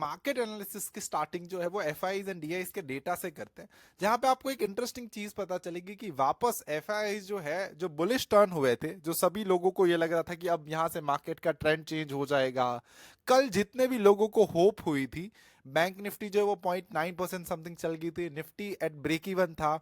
Market analysis की starting जो है वो F eyes and D eyes के डेटा से करते हैं, जहां पे आपको एक इंटरेस्टिंग चीज पता चलेगी कि वापस एफ आईज जो है जो बुलिश टर्न हुए थे, जो सभी लोगों को ये लग रहा था कि अब यहां से मार्केट का ट्रेंड चेंज हो जाएगा। कल जितने भी लोगों को होप हुई थी, बैंक निफ्टी जो है वो 0.9% समथिंग चल गई थी, निफ्टी एट ब्रेक इवन था,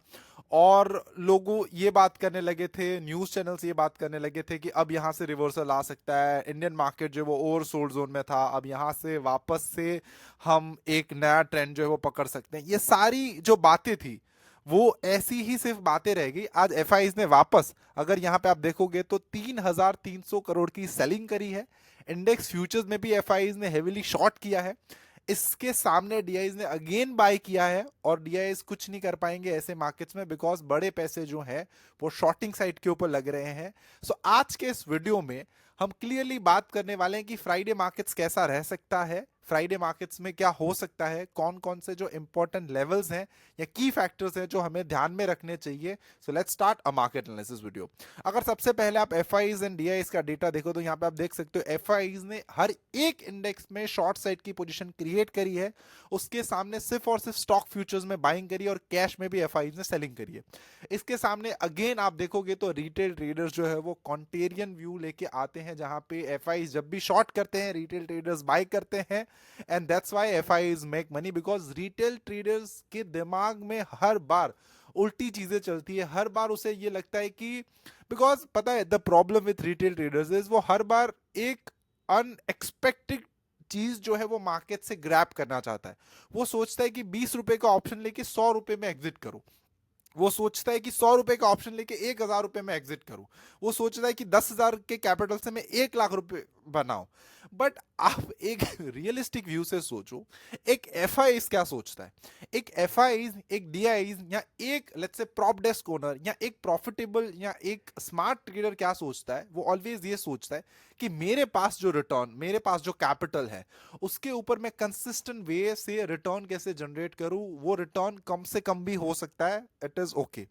और लोगों ये बात करने लगे थे, न्यूज चैनल्स ये बात करने लगे थे कि अब यहाँ से रिवर्सल आ सकता है, इंडियन मार्केट जो है वो ओवर सोल्ड जोन में था, अब यहाँ से वापस से हम एक नया ट्रेंड जो है वो पकड़ सकते हैं। ये सारी जो बातें थी वो ऐसी ही सिर्फ बातें रह गई। आज एफ ने वापस, अगर यहाँ पे आप देखोगे तो 3,300 करोड़ की सेलिंग करी है। इंडेक्स फ्यूचर्स में भी एफ ने हेविली शॉर्ट किया है। इसके सामने डीआईज ने अगेन बाय किया है, और डीआईज कुछ नहीं कर पाएंगे ऐसे मार्केट्स में, बिकॉज बड़े पैसे जो हैं वो शॉर्टिंग साइड के ऊपर लग रहे हैं। सो आज के इस वीडियो में हम क्लियरली बात करने वाले हैं कि फ्राइडे मार्केट्स कैसा रह सकता है, फ्राइडे मार्केट्स में क्या हो सकता है, कौन कौन से जो इंपॉर्टेंट लेवल्स हैं या की फैक्टर्स हैं जो हमें ध्यान में रखने चाहिए। So let's start a market analysis video. अगर सबसे पहले आप F eyes and D eyes का डेटा देखो तो यहाँ पे आप देख सकते हो एफ आईज ने हर एक इंडेक्स में शॉर्ट साइड की पोजीशन क्रिएट करी है। उसके सामने सिर्फ और सिर्फ स्टॉक फ्यूचर्स में बाइंग करी है, और कैश में भी एफ आईज ने सेलिंग करी है। इसके सामने अगेन आप देखोगे तो रिटेल ट्रेडर्स जो है वो कॉन्टेरियन व्यू लेके आते हैं, जहां पे एफ आईज जब भी शॉर्ट करते हैं रिटेल ट्रेडर्स बाय करते हैं, and that's why F eyes make money, because retail traders के दिमाग में हर बार उल्टी चीजें चलती है। हर बार उसे ये लगता है कि, बिकॉज पता है the problem with retail traders is वो हर बार एक अनएक्सपेक्टेड चीज जो है वो मार्केट से ग्रैब करना चाहता है। वो सोचता है कि 20 रुपए का ऑप्शन लेके 100 रुपए में एग्जिट करूं, वो सोचता है कि 100 रुपए का ऑप्शन लेके 1,000 रुपए में एग्जिट करूं, वो सोचता है कि 10,000 के कैपिटल से मैं 1 लाख रुपए बनाऊं। बट आप एक रियलिस्टिक व्यू से सोचो, एक एफ आई क्या सोचता है, एक एफ आई, एक डी आई, या एक let's say prop desk owner, या एक प्रॉफिटेबल या एक स्मार्ट ट्रेडर क्या सोचता है, वो ऑलवेज ये सोचता है कि मेरे पास जो रिटर्न, मेरे पास जो कैपिटल है, उसके ऊपर मैं कंसिस्टेंट वे से रिटर्न कैसे जनरेट करूं। वो रिटर्न कम से कम भी हो सकता है, इट इज ओके।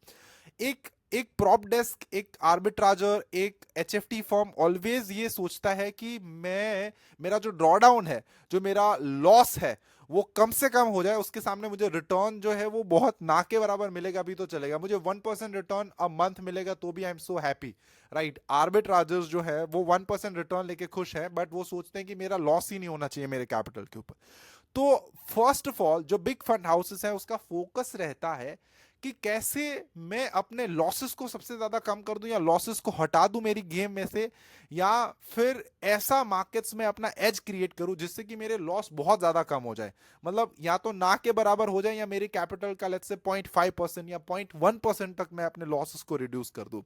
एक एक प्रॉप डेस्क, एक आर्बिट्राजर, एक एचएफटी फर्म ऑलवेज ये सोचता है कि मैं, मेरा जो ड्रॉडाउन है, जो मेरा लॉस है, वो कम से कम हो जाए, उसके सामने मुझे रिटर्न जो है वो बहुत ना के बराबर मिलेगा भी तो चलेगा, मुझे 1% रिटर्न अ मंथ मिलेगा तो भी I am so happy, right. Arbitragers जो है वो 1% रिटर्न लेके खुश है, बट वो सोचते हैं कि मेरा लॉस ही नहीं होना चाहिए मेरे कैपिटल के ऊपर। तो फर्स्ट ऑफ ऑल जो बिग फंड हाउसेस है उसका फोकस रहता है कि कैसे मैं अपने लॉसेस को सबसे ज्यादा कम कर दूं, या लॉसेस को हटा दूं मेरी गेम में से, या फिर ऐसा मार्केट्स में अपना एज क्रिएट करूं जिससे कि मेरे लॉस बहुत ज्यादा कम हो जाए, मतलब या तो ना के बराबर हो जाए, या मेरे कैपिटल का लेट्स से 0.5% या 0.1% तक मैं अपने लॉसेस को रिड्यूस कर दूं।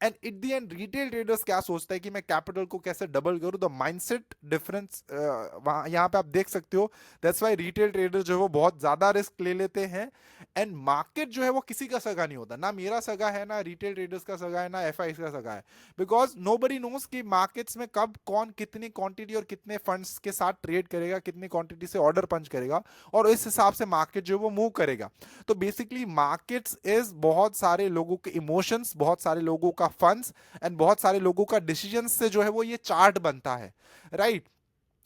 And at the end retail traders क्या सोचता है कि मैं कैपिटल को कैसे डबल करूं। द माइंडसेट डिफरेंस यहाँ पे आप देख सकते हो। दैट्स व्हाई रिटेल ट्रेडर जो है वो बहुत ज्यादा रिस्क ले लेते हैं, एंड मार्केट जो है वो किसी का सगा नहीं होता, ना मेरा सगा है, ना रिटेल ट्रेडर्स का सगा है, ना एफ का सगा है, बिकॉज नोबडी नोस कि मार्केट्स में कब कौन कितनी क्वांटिटी और कितने फंड्स के साथ ट्रेड करेगा, कितनी क्वांटिटी से ऑर्डर पंच करेगा, और इस हिसाब से मार्केट जो है वो मूव करेगा। तो बेसिकली मार्केट्स इज बहुत सारे लोगों के इमोशंस, बहुत सारे लोगों का फंड्स, एंड बहुत सारे लोगों का डिसीजन से जो है वो ये चार्ट बनता है, राइट।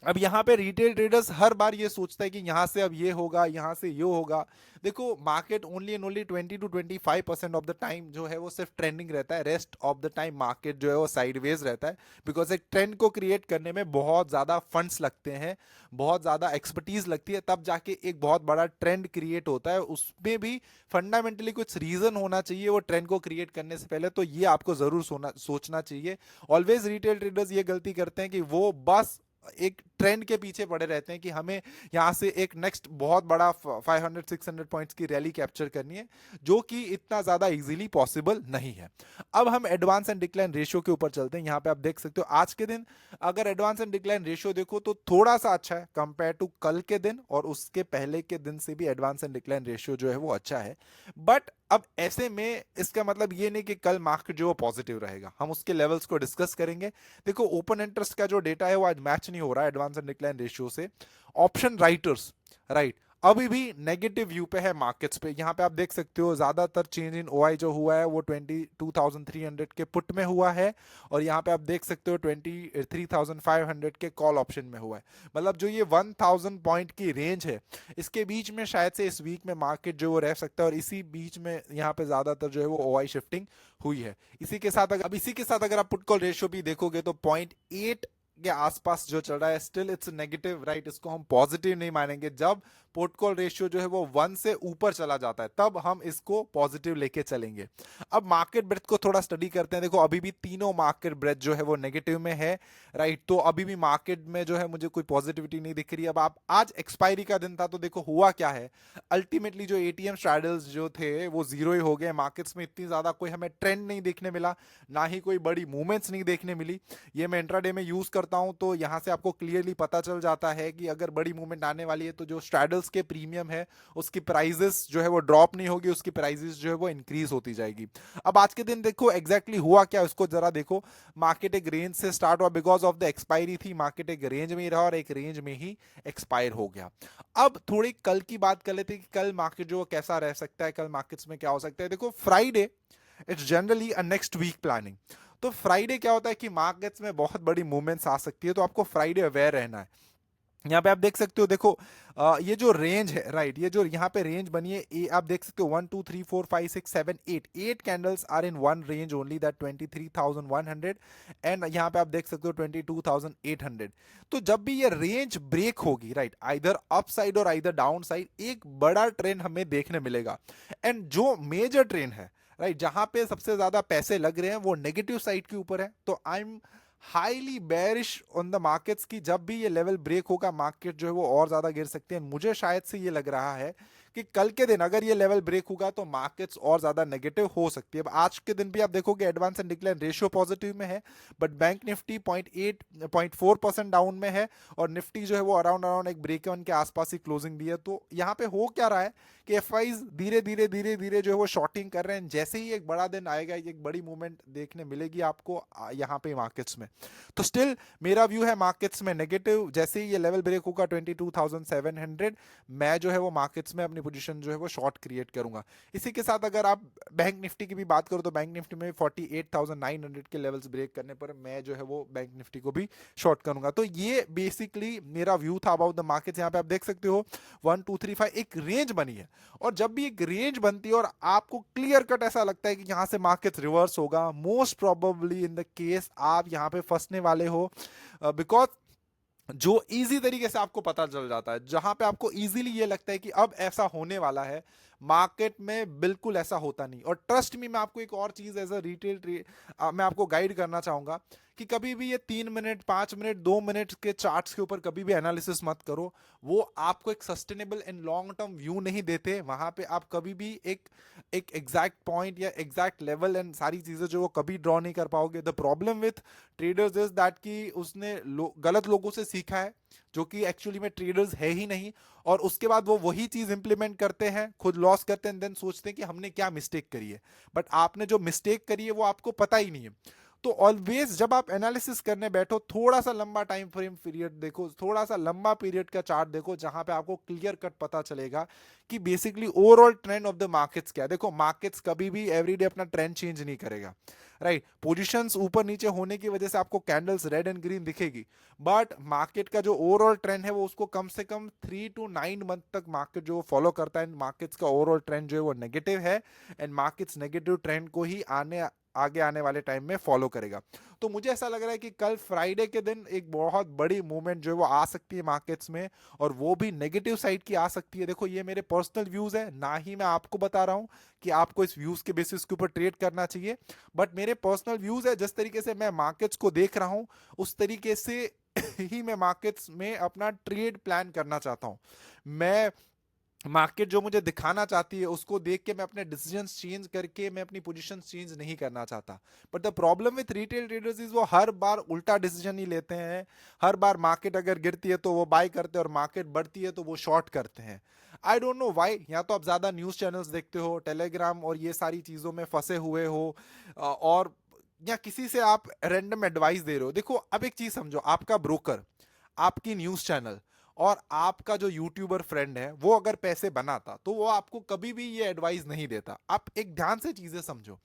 अब यहाँ पे रिटेल ट्रेडर्स हर बार ये सोचता है कि यहाँ से अब ये होगा, यहाँ से ये होगा। देखो market only and only 20 to 25% of the time जो है वो सिर्फ ट्रेंडिंग रहता है, rest of the time market जो है वो साइडवेज रहता है, बिकॉज एक ट्रेंड को क्रिएट करने में बहुत ज़्यादा फंड्स लगते हैं, बहुत ज़्यादा एक्सपर्टीज लगती है, तब जाके एक बहुत बड़ा ट्रेंड क्रिएट होता है। उसमें भी फंडामेंटली कुछ रीज़न होना चाहिए वो ट्रेंड को क्रिएट करने से पहले, तो ये आपको ज़रूर सोचना चाहिए। ऑलवेज रिटेल ट्रेडर्स ये गलती करते हैं कि वो बस एक ट्रेंड के पीछे पड़े रहते हैं कि हमें यहां से एक नेक्स्ट बहुत बड़ा 500-600 पॉइंट्स की रैली कैप्चर करनी है, जो कि इतना ज्यादा इजीली पॉसिबल नहीं है। अब हम एडवांस एंड डिक्लाइन रेशियो के ऊपर चलते हैं। यहां पे आप देख सकते हो आज के दिन अगर एडवांस एंड डिक्लाइन रेशियो देखो तो थोड़ा सा अच्छा है कंपेयर टू कल के दिन, और उसके पहले के दिन से भी एडवांस एंड डिक्लाइन रेशियो जो है वो अच्छा है। बट अब ऐसे में इसका मतलब ये नहीं कि कल मार्केट जो है पॉजिटिव रहेगा, हम उसके लेवल्स को डिस्कस करेंगे। देखो ओपन इंटरेस्ट का जो डेटा है वो आज मैच नहीं हो रहा है एडवांस एंड डिक्लाइन रेशियो से। ऑप्शन राइटर्स, राइट, अभी भी नेगेटिव व्यू पे है मार्केट्स पे। यहाँ पे आप देख सकते हो ज्यादातर चेंज इन ओआई जो हुआ है वो 22,300 के पुट में हुआ है, और यहाँ पे आप देख सकते हो 23,500 के कॉल ऑप्शन में हुआ है। मतलब जो ये 1,000 पॉइंट की रेंज है, इसके बीच में शायद से इस वीक में मार्केट जो वो रह सकता है, और इसी बीच में यहाँ पे ज्यादातर जो है वो ओआई शिफ्टिंग हुई है। इसी के साथ अगर आप पुट कॉल रेशियो भी देखोगे तो 0.8 के आसपास जो चल रहा है, स्टिल इट्स नेगेटिव, राइट। इसको हम पॉजिटिव नहीं मानेंगे। जब पोर्ट कॉल रेशियो जो है वो 1 से ऊपर चला जाता है तब हम इसको पॉजिटिव लेके चलेंगे। अब मार्केट ब्रेथ को थोड़ा स्टडी करते हैं। देखो अभी भी तीनों मार्केट ब्रेथ जो है वो नेगेटिव में है, राइट। तो अभी भी मार्केट में जो है मुझे कोई पॉजिटिविटी नहीं दिख रही। अब आप आज एक्सपायरी का दिन था तो देखो हुआ क्या है, अल्टीमेटली जो एटीएम स्ट्रैडल्स जो थे वो जीरो ही हो गए। मार्केट्स में इतनी ज्यादा कोई हमें ट्रेंड नहीं देखने मिला, ना ही कोई बड़ी मूवमेंट्स नहीं देखने मिली। ये मैं इंट्राडे में यूज करता हूं तो यहां से आपको क्लियरली पता चल जाता है कि अगर बड़ी मूवमेंट आने वाली है तो जो स्ट्रैडल्स के प्रीमियम है उसकी प्राइजेस जो है वो ड्रॉप नहीं होगी, उसकी प्राइजेस जो है वो इंक्रीज होती जाएगी। अब आज के दिन देखो एग्जैक्टली हुआ क्या, उसको जरा देखो। मार्केट एक रेंज से स्टार्ट हुआ, बिकॉज ऑफ द एक्सपायरी थी, मार्केट एक रेंज में ही रहा और एक रेंज में ही एक्सपायर हो गया। अब थोड़ी कल की बात कर लेते हैं कि कल मार्केट जो कैसा रह सकता है, कल मार्केट्स में क्या हो सकता है। देखो Friday it's generally a next week planning. तो फ्राइडे क्या होता है कि मार्केट्स में बहुत बड़ी मूवमेंट्स आ सकती है, तो आपको फ्राइडे अवेयर रहना है। यहाँ पे आप देख सकते हो, देखो ये जो रेंज है, राइट, ये जो यहाँ पे रेंज बनी है, ये आप देख सकते हो 1 2 3 4 5 6 7 8 candles are in one range only, that 23,100, and यहाँ पे आप देख सकते हो 22,800। तो जब भी ये रेंज ब्रेक होगी, राइट, आइदर अप साइड और आइदर डाउन साइड, एक बड़ा ट्रेंड हमें देखने मिलेगा। एंड जो मेजर ट्रेंड है, राइट, जहां पे सबसे ज्यादा पैसे लग रहे हैं वो नेगेटिव साइड के ऊपर है। तो I am highly bearish on the markets की जब भी ये लेवल ब्रेक होगा मार्केट जो है वो और ज्यादा गिर सकते हैं। मुझे शायद से ये लग रहा है कि कल के दिन अगर ये लेवल ब्रेक होगा तो मार्केट्स और ज्यादा नेगेटिव हो सकती है। अब आज के दिन भी आप देखोगे advance and decline ratio positive में है, बट बैंक निफ्टी 0.4% डाउन में है, और निफ्टी जो है वो अराउंड अराउंड एक ब्रेक वन के आसपास ही क्लोजिंग दी है। तो यहाँ पे हो क्या रहा है कि एफआईज धीरे धीरे धीरे धीरे जो है वो शॉर्टिंग कर रहे हैं। जैसे ही एक बड़ा दिन आएगा, एक बड़ी मूवमेंट देखने मिलेगी आपको यहाँ पे मार्केट्स में। तो स्टिल मेरा व्यू है मार्केट्स में नेगेटिव। जैसे ही ये लेवल ब्रेक होगा 22,700, मैं जो है वो मार्केट्स में अपनी पोजीशन जो है वो शॉर्ट क्रिएट करूंगा। इसी के साथ अगर आप बैंक निफ्टी की भी बात करो तो बैंक निफ्टी में 48,900 के लेवल्स ब्रेक करने पर मैं जो है वो बैंक निफ्टी को भी शॉर्ट करूंगा। तो ये बेसिकली मेरा व्यू था अबाउट द मार्केट्स। यहाँ पे आप देख सकते हो 1 2 3 5 एक रेंज बनी है, और जब भी एक रेंज बनती है और आपको क्लियर कट ऐसा लगता है कि यहां से मार्केट रिवर्स होगा, most probably in the case आप यहां पे फंसने वाले हो। बिकॉज जो इजी तरीके से आपको पता चल जाता है, जहां पे आपको इजीली ये लगता है कि अब ऐसा होने वाला है, मार्केट में बिल्कुल ऐसा होता नहीं। और ट्रस्ट मी, मैं आपको एक और चीज एज अ रिटेल मैं आपको गाइड करना चाहूंगा कि कभी भी ये 3 मिनट 5 मिनट 2 मिनट के चार्ट्स के ऊपर कभी भी एनालिसिस मत करो। वो आपको एक sustainable and long term view नहीं देते। वहां पे आप कभी भी एक एग्जैक्ट पॉइंट या एग्जैक्ट लेवल एंड सारी चीजें जो वो कभी ड्रॉ नहीं कर पाओगे। The problem with traders is that कि उसने गलत लोगों से सीखा है जो कि एक्चुअली में ट्रेडर्स है ही नहीं, और उसके बाद वो वही चीज इंप्लीमेंट करते हैं, खुद लॉस करते हैं, देन सोचते हैं कि हमने क्या मिस्टेक करी है। बट आपने जो मिस्टेक करी है वो आपको पता ही नहीं है। तो ऑलवेज जब आप एनालिसिस करने बैठो, थोड़ा सा लंबा टाइम फ्रेम पीरियड देखो, थोड़ा सा लंबा पीरियड का चार्ट देखो, जहां पे आपको क्लियर कट पता चलेगा कि basically overall trend of the markets क्या है। देखो मार्केट्स कभी भी एवरीडे अपना ट्रेंड चेंज नहीं करेगा, राइट। पोजीशंस ऊपर नीचे होने की वजह से आपको कैंडल्स रेड एंड ग्रीन दिखेगी, बट मार्केट का जो ओवरऑल ट्रेंड है वो उसको कम से कम 3 to 9 मंथ तक मार्केट जो फॉलो करता है। मार्केट्स का ओवरऑल ट्रेंड जो है वो नेगेटिव है, एंड मार्केट्स नेगेटिव ट्रेंड को ही आगे आने वाले टाइम में फॉलो करेगा। तो मुझे ऐसा लग रहा है कि कल फ्राइडे के दिन एक बहुत बड़ी मूवमेंट जो है वो आ सकती है मार्केट्स में, और वो भी नेगेटिव साइड की आ सकती है। देखो ये मेरे पर्सनल व्यूज है, ना ही मैं आपको बता रहा हूं कि आपको इस व्यूज के बेसिस के ऊपर ट्रेड करना चाहिए, बट मेरे पर्सनल व्यूज है। जिस तरीके से मैं मार्केट्स को देख रहा हूं उस तरीके से ही मैं मार्केट्स में अपना ट्रेड प्लान करना चाहता हूं। मैं मार्केट जो मुझे दिखाना चाहती है उसको देख के मैं अपने डिसीजंस चेंज करके मैं अपनी पोजीशन चेंज नहीं करना चाहता। But the problem with retail traders is वो हर बार उल्टा डिसीजन ही लेते हैं। हर बार मार्केट अगर गिरती है तो वो बाय करते हैं, और मार्केट बढ़ती है तो वो शॉर्ट करते हैं। I don't know why. या तो आप ज्यादा न्यूज चैनल्स देखते हो, टेलीग्राम और ये सारी चीजों में फंसे हुए हो, और या किसी से आप रैंडम एडवाइस दे रहे हो। देखो अब एक चीज समझो, आपका ब्रोकर, आपकी न्यूज चैनल और आपका जो यूट्यूबर फ्रेंड है वो अगर पैसे बनाता तो वो आपको कभी भी ये एडवाइस नहीं देता। आप एक ध्यान से चीजें समझो।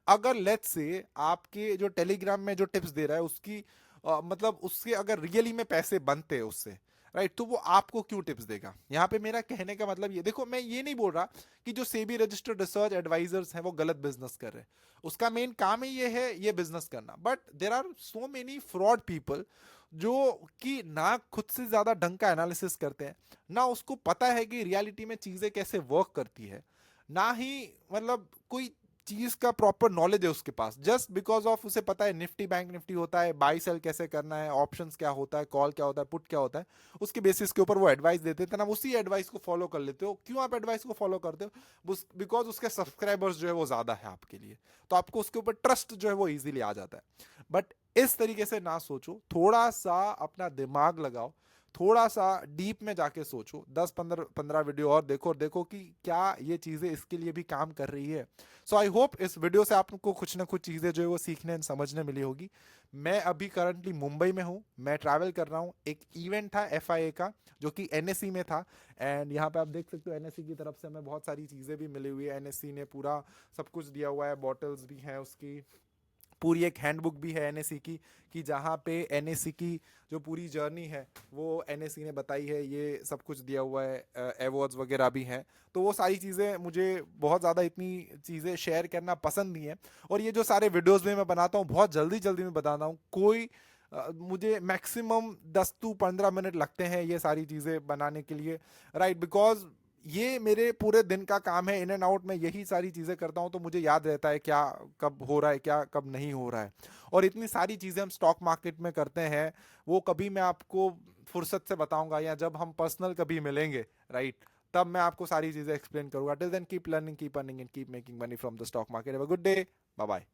अगर लेट्स से आपके जो टेलीग्राम में जो टिप्स दे रहा है उसकी मतलब उसके अगर रियली में पैसे बनते हैं उससे, राइट, तो वो आपको क्यों टिप्स देगा? यहाँ पे मेरा कहने का मतलब ये देखो, मैं ये नहीं बोल रहा कि जो सेबी रजिस्टर्ड रिसर्च एडवाइजर्स हैं वो गलत बिजनेस कर रहे हैं। उसका मेन काम ही ये है ये बिजनेस करना, but there are so many fraud people जो कि ना खुद से ज्यादा ढंग का एनालिसिस करते हैं, ना उसको पता है कि रियलिटी में चीजें कैसे वर्क करती है, ना ही मतलब कोई चीज का प्रॉपर नॉलेज है उसके पास। जस्ट बिकॉज ऑफ उसे पता है निफ्टी बैंक निफ्टी होता है, बाई सेल कैसे करना है, ऑप्शंस क्या होता है, कॉल क्या होता है, पुट क्या होता है, उसके बेसिस के ऊपर वो एडवाइस देते थे ना, उसी एडवाइस को फॉलो कर लेते हो। क्यों आप एडवाइस को फॉलो करते हो? बिकॉज उसके सब्सक्राइबर्स जो है वो ज्यादा है आपके लिए, तो आपको उसके ऊपर ट्रस्ट जो है वो इजीली आ जाता है। बट इस तरीके से ना सोचो, थोड़ा सा अपना दिमाग लगाओ, थोड़ा सा डीप में जाके सोचो, 10-15 वीडियो और देखो देखो कि क्या ये चीजें इसके लिए भी काम कर रही है। सो आई होप इस वीडियो से आपको कुछ ना कुछ चीजें जो है वो सीखने और समझने मिली होगी। मैं अभी करंटली मुंबई में हूँ, मैं ट्रैवल कर रहा हूँ। एक इवेंट था एफआईए का जो कि एनएससी में था, एंड यहाँ पे आप देख सकते हो एनएससी की तरफ से हमें बहुत सारी चीजें भी मिली हुई है। एनएससी ने पूरा सब कुछ दिया हुआ है, बॉटल्स भी हैं उसकी, पूरी एक हैंडबुक भी है एनएससी की, कि जहाँ पे एनएससी की जो पूरी जर्नी है वो एनएससी ने बताई है, ये सब कुछ दिया हुआ है, अवार्ड्स वगैरह भी हैं। तो वो सारी चीज़ें मुझे बहुत ज़्यादा इतनी चीज़ें शेयर करना पसंद नहीं है, और ये जो सारे वीडियोस में मैं बनाता हूँ बहुत जल्दी जल्दी में बताता हूँ। कोई मुझे मैक्सिमम 10 to 15 मिनट लगते हैं ये सारी चीज़ें बनाने के लिए, राइट, बिकॉज ये मेरे पूरे दिन का काम है, इन एंड आउट में यही सारी चीज़ें करता हूँ, तो मुझे याद रहता है क्या कब हो रहा है क्या कब नहीं हो रहा है। और इतनी सारी चीज़ें हम स्टॉक मार्केट में करते हैं, वो कभी मैं आपको फुर्सत से बताऊंगा या जब हम पर्सनल कभी मिलेंगे, राइट, तब मैं आपको सारी चीज़ें एक्सप्लेन करूंगा। Till then keep learning, keep earning and keep making money from the stock market. Have a good day, bye bye.